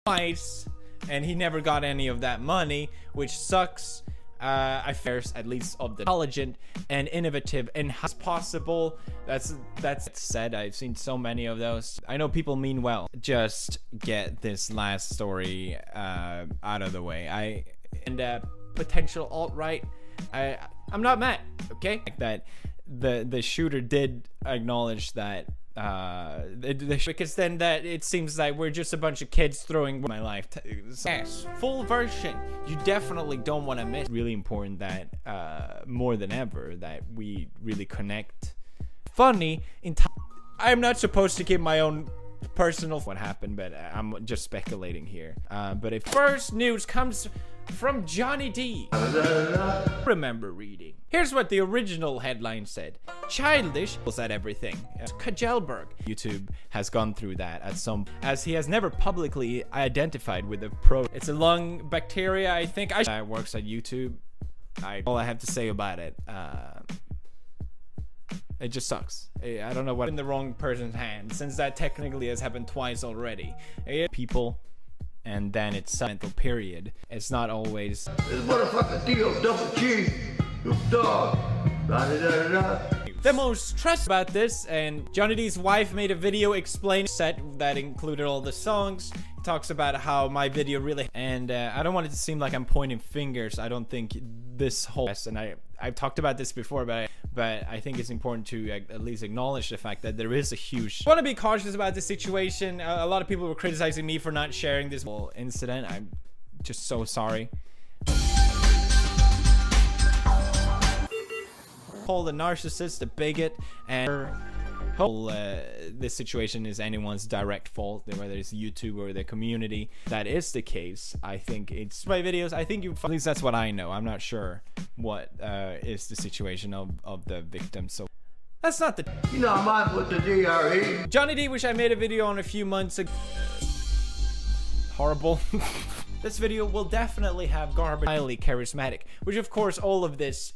twice, and he never got any of that money, which sucks. I fear at least of the intelligent and innovative and as possible. That's said. I've seen so many of those. I know people mean well. Just get this last story out of the way. Potential alt-right. I'm not mad. Okay, like that. The shooter did acknowledge that. Because then that it seems like we're just a bunch of kids throwing my life. Yes, full version. You definitely don't want to miss. It's really important that more than ever that we really connect. Funny in time. I'm not supposed to give my own personal what happened, but I'm just speculating here. But if first news comes from Johnny D. Remember reading. Here's what the original headline said. Childish was at everything. Kajelberg. YouTube has gone through that as he has never publicly identified with the pro. It's a lung bacteria, I think. Works at YouTube. All I have to say about it. It just sucks. I don't know what in the wrong person's hands, since that technically has happened twice already. People. And then it's a mental period. It's not always this motherfucker deal double G, you dog. The most stressed about this, and Johnny D's wife made a video explaining set that included all the songs. He talks about how my video really, and I don't want it to seem like I'm pointing fingers. I don't think this whole, and I've talked about this before, but I think it's important to at least acknowledge the fact that there is a huge. I want to be cautious about this situation. A lot of people were criticizing me for not sharing this whole incident. I'm just so sorry. Call the narcissist, the bigot, and whole this situation is anyone's direct fault, whether it's YouTube or the community. That is the case. I think it's my videos. I think at least that's what I know. I'm not sure what is the situation of the victim. So that's not the. You know, I might put the DRE. Johnny D, which I made a video on a few months ago. Horrible. This video will definitely have garbage. Highly charismatic, which of course all of this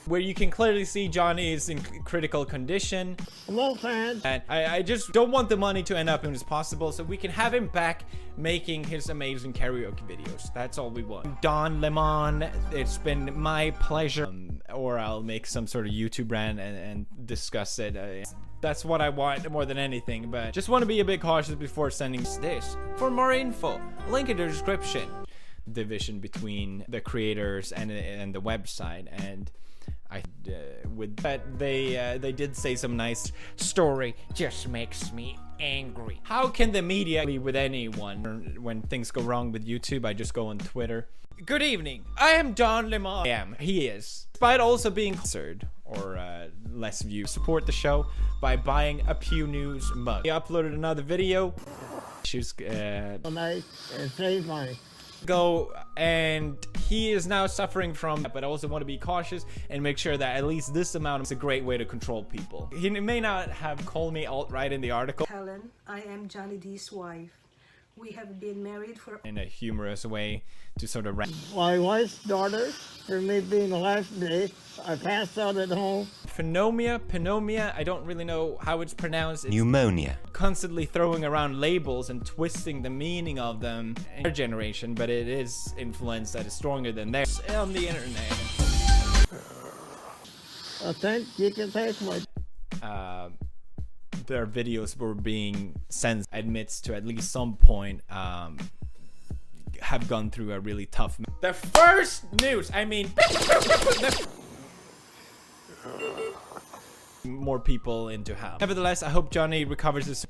where you can clearly see Johnny is in critical condition. Hello, fans. And I just don't want the money to end up as possible, so we can have him back making his amazing karaoke videos. That's all we want. Don Lemon, it's been my pleasure. Or I'll make some sort of YouTube brand and discuss it. That's what I want more than anything, but just want to be a bit cautious before sending this. For more info, link in the description. Division between the creators and the website, and with that they did say some nice story just makes me angry. How can the media be with anyone when things go wrong with YouTube? I just go on Twitter. Good evening, I am Don Lemon. He is, despite also being absurd or less views. Support the show by buying a Pew News mug. He uploaded another video. She's nice and save money. Go, and he is now suffering from that, but I also want to be cautious and make sure that at least this amount is a great way to control people. He may not have called me alt-right in the article. Helen, I am Johnny D's wife. We have been married for in a humorous way to sort of my wife's daughter, for me being the last day, I passed out at home. Pneumonia, I don't really know how it's pronounced. It's pneumonia. Constantly throwing around labels and twisting the meaning of them in our generation, but it is influence that is stronger than theirs on the internet. I think you can take my their videos were being censored. Admits to at least some point have gone through a really tough. The first news, I mean, more people into how. Nevertheless, I hope Johnny recovers this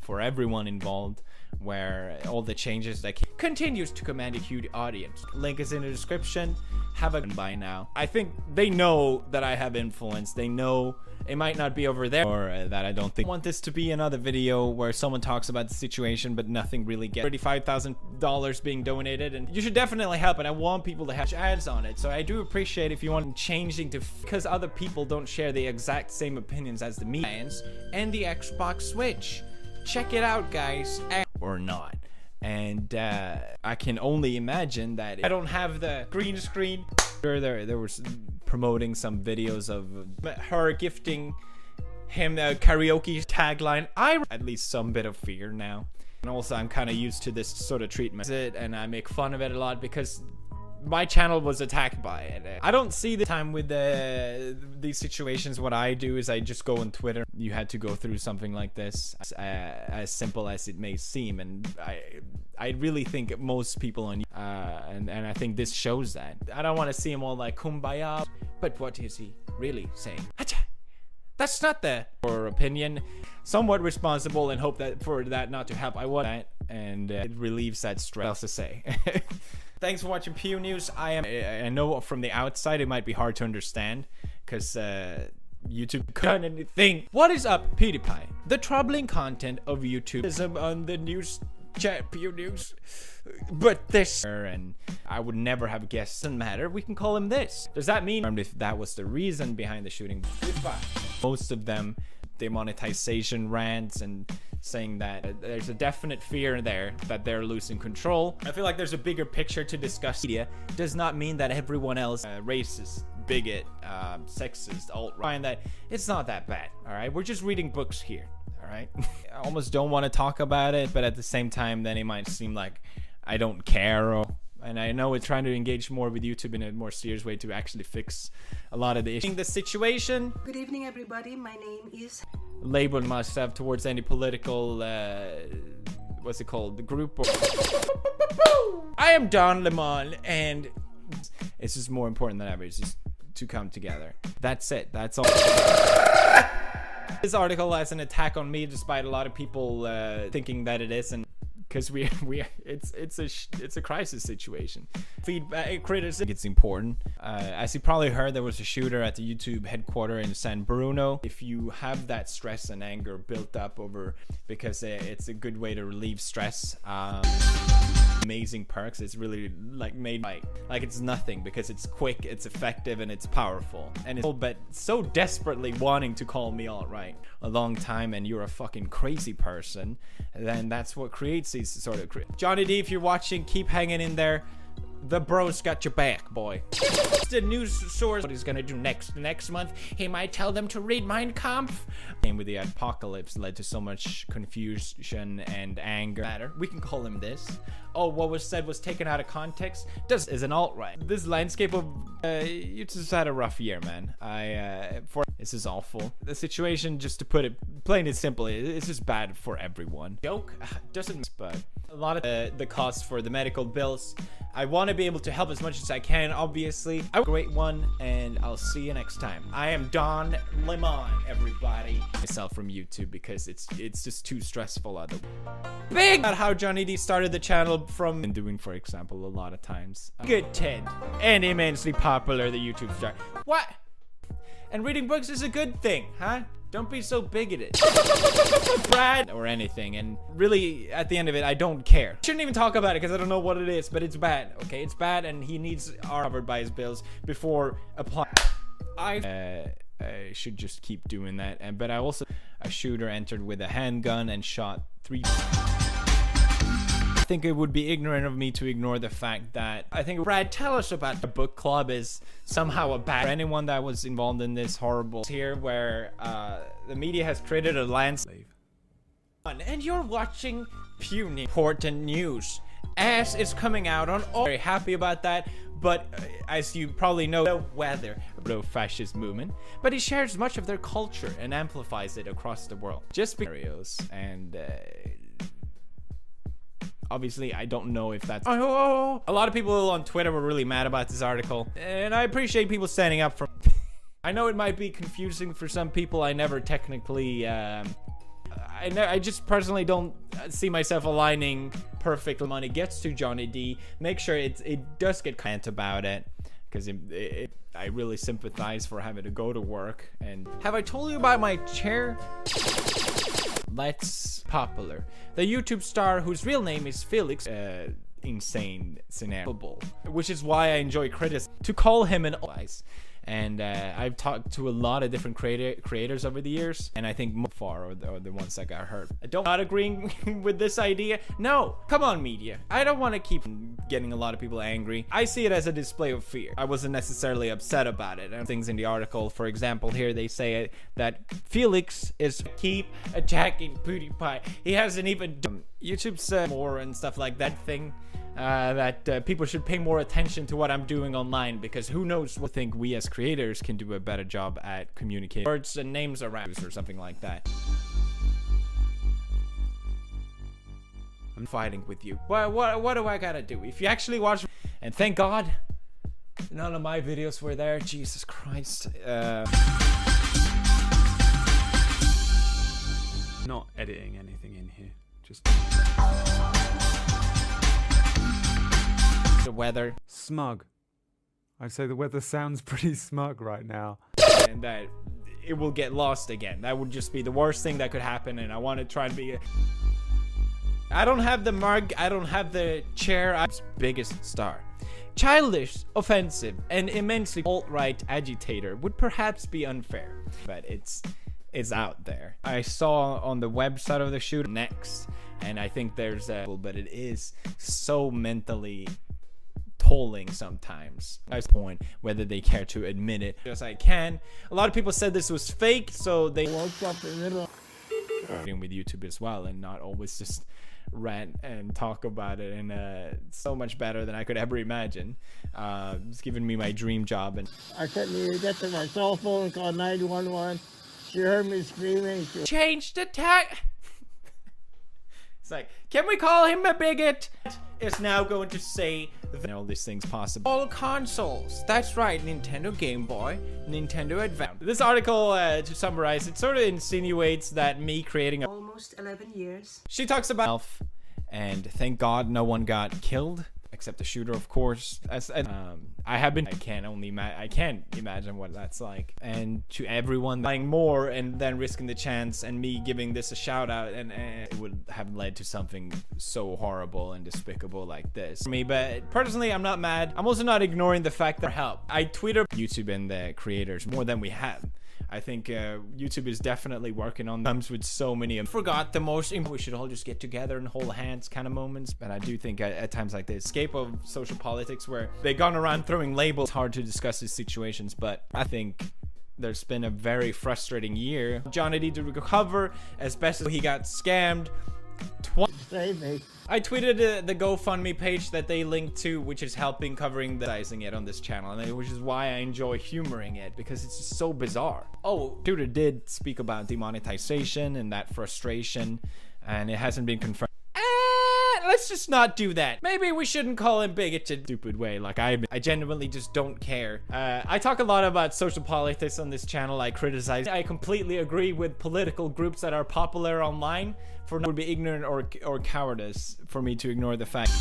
for everyone involved, where all the changes that continues to command a huge audience. Link is in the description. Have a by now. I think they know that I have influence. They know it might not be over there, or that I don't think. I want this to be another video where someone talks about the situation, but nothing really gets. $35,000 being donated, and you should definitely help. And I want people to have ads on it, so I do appreciate if you want changing to, because other people don't share the exact same opinions as the media and the Xbox Switch. Check it out, guys, or not. And I can only imagine that I don't have the green screen. There was promoting some videos of her gifting him karaoke tagline. I at least some bit of fear now. And also I'm kind of used to this sort of treatment. And I make fun of it a lot because my channel was attacked by it. I don't see the time with these situations. What I do is I just go on Twitter. You had to go through something like this, as simple as it may seem, and I really think most people on and I think this shows that. I don't want to see him all like kumbaya, but what is he really saying? That's not the or opinion. Somewhat responsible, and hope that for that not to help. I want that, and it relieves that stress. What else to say? Thanks for watching Pew News. I know from the outside it might be hard to understand because YouTube couldn't anything. What is up, PewDiePie? The troubling content of YouTube is on the news chat, Pew News. But this, and I would never have guessed. Doesn't matter. We can call him this. Does that mean if that was the reason behind the shooting? Most of them, demonetization rants and saying that there's a definite fear there that they're losing control. I feel like there's a bigger picture to discuss. Media does not mean that everyone else racist, bigot, sexist, alt-right, and that it's not that bad. All right, we're just reading books here. All right, I almost don't want to talk about it, but at the same time, then it might seem like I don't care. And I know it's trying to engage more with YouTube in a more serious way to actually fix a lot of the issues. The situation. Good evening, everybody. My name is... Label myself towards any political, what's it called? The group. Or I am Don Lemon, and it's just more important than ever. It's just to come together. That's it. That's all. This article has an attack on me, despite a lot of people thinking that it isn't. Because it's a crisis situation. Feedback, criticism, it's important. As you probably heard, there was a shooter at the YouTube headquarters in San Bruno. If you have that stress and anger built up over, because it's a good way to relieve stress. Amazing perks. It's really like made like it's nothing because it's quick, it's effective, and it's powerful. And it's but so desperately wanting to call me alt-right a long time, and you're a fucking crazy person. Then that's what creates these sort of Johnny D, if you're watching, keep hanging in there. The bro's got your back, boy. The news source. What he's gonna do next month? He might tell them to read Mein Kampf. And with the apocalypse led to so much confusion and anger. We can call him this. Oh, what was said was taken out of context. Is an alt-right. This landscape of you just had a rough year, man. This is awful. The situation, just to put it plain and simple, it's just bad for everyone. Joke doesn't, but a lot of the costs for the medical bills. I want to be able to help as much as I can, obviously. I'm a great one, and I'll see you next time. I am Don Lemon, everybody. Myself from YouTube because it's just too stressful out of big about how Johnny D started the channel from and doing, for example, a lot of times. Good Ted and immensely popular, the YouTube star. What? And reading books is a good thing, huh? Don't be so bigoted. Brad or anything, and really at the end of it I don't care. Shouldn't even talk about it because I don't know what it is, but it's bad. Okay, it's bad, and he needs covered by his bills before applying. I should just keep doing that. But I also, a shooter entered with a handgun and shot 3. I think it would be ignorant of me to ignore the fact that I think Brad, tell us about the book club is somehow a bad. For anyone that was involved in this horrible here, where the media has created a landscape. And you're watching puny important news as it's coming out on all. Very happy about that. But as you probably know, the weather fascist movement, but he shares much of their culture and amplifies it across the world. Just scenarios and. Obviously, I don't know if that's... Oh. A lot of people on Twitter were really mad about this article, and I appreciate people standing up for... I know it might be confusing for some people. I never technically... I just personally don't see myself aligning perfect money gets to Johnny D. Make sure it does get comment about it, because I really sympathize for having to go to work. And have I told you about my chair? That's popular. The YouTube star whose real name is Felix, insane scenario, which is why I enjoy criticism. To call him an and I've talked to a lot of different creators over the years, and I think far are the ones that got hurt. I don't not agreeing with this idea. No, come on, media. I don't want to keep getting a lot of people angry. I see it as a display of fear. I wasn't necessarily upset about it. And things in the article, for example, here they say that Felix is keep attacking PewDiePie. He hasn't even done YouTube's more and stuff like that thing. That people should pay more attention to what I'm doing online, because who knows what. I think we as creators can do a better job at communicating words and names around or something like that. I'm fighting with you. What do I gotta do? If you actually watch, and thank God none of my videos were there. Jesus Christ. Not editing anything in here, just the weather. Smug. I'd say the weather sounds pretty smug right now. And that it will get lost again. That would just be the worst thing that could happen, and I want to try and be I don't have the mug, I don't have the chair. I'm biggest star. Childish, offensive, and immensely alt-right agitator would perhaps be unfair, but it's out there. I saw on the website of the shoot next, and I think there's but it is so mentally tolling sometimes. That's the point, whether they care to admit it. As I can. A lot of people said this was fake, so they woke up in the middle with YouTube as well, and not always just rant and talk about it, and so much better than I could ever imagine. It's given me my dream job, and I couldn't even get to my cell phone and call 911. She heard me screaming. Change the tag. It's like, can we call him a bigot? Is now going to say all these things possible. All consoles. That's right. Nintendo Game Boy, Nintendo Advance. This article, to summarize, it sort of insinuates that me creating almost 11 years. She talks about, and thank God no one got killed. Except the shooter, of course. I can't imagine what that's like. And to everyone buying more and then risking the chance, and me giving this a shout out, and it would have led to something so horrible and despicable like this. For me, but personally, I'm not mad. I'm also not ignoring the fact that help. I tweet YouTube and the creators more than we have. I think YouTube is definitely working on them with so many. I forgot the most important. We should all just get together and hold hands kind of moments. And I do think at times like the escape of social politics, where they've gone around throwing labels, it's hard to discuss these situations. But I think there's been a very frustrating year. Johnny needed to recover, especially he got scammed. I tweeted the GoFundMe page that they linked to, which is helping covering the sizing it on this channel, and which is why I enjoy humoring it, because it's just so bizarre. Oh, Tudor did speak about demonetization and that frustration, and it hasn't been confirmed. Let's just not do that. Maybe we shouldn't call him bigoted, stupid way. Like I genuinely just don't care. I talk a lot about social politics on this channel. I criticize. I completely agree with political groups that are popular online. For would be ignorant or cowardice for me to ignore the fact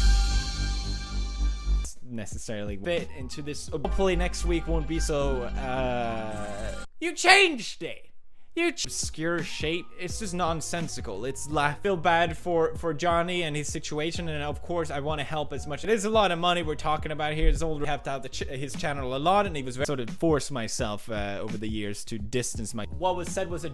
necessarily fit into this. Hopefully next week won't be so. You changed it. You obscure shape. It's just nonsensical. I feel bad for Johnny and his situation, and of course I want to help as much. It is a lot of money we're talking about here. It's older, helped out his channel a lot, and he was sort of forced myself over the years to distance my. What was said was a.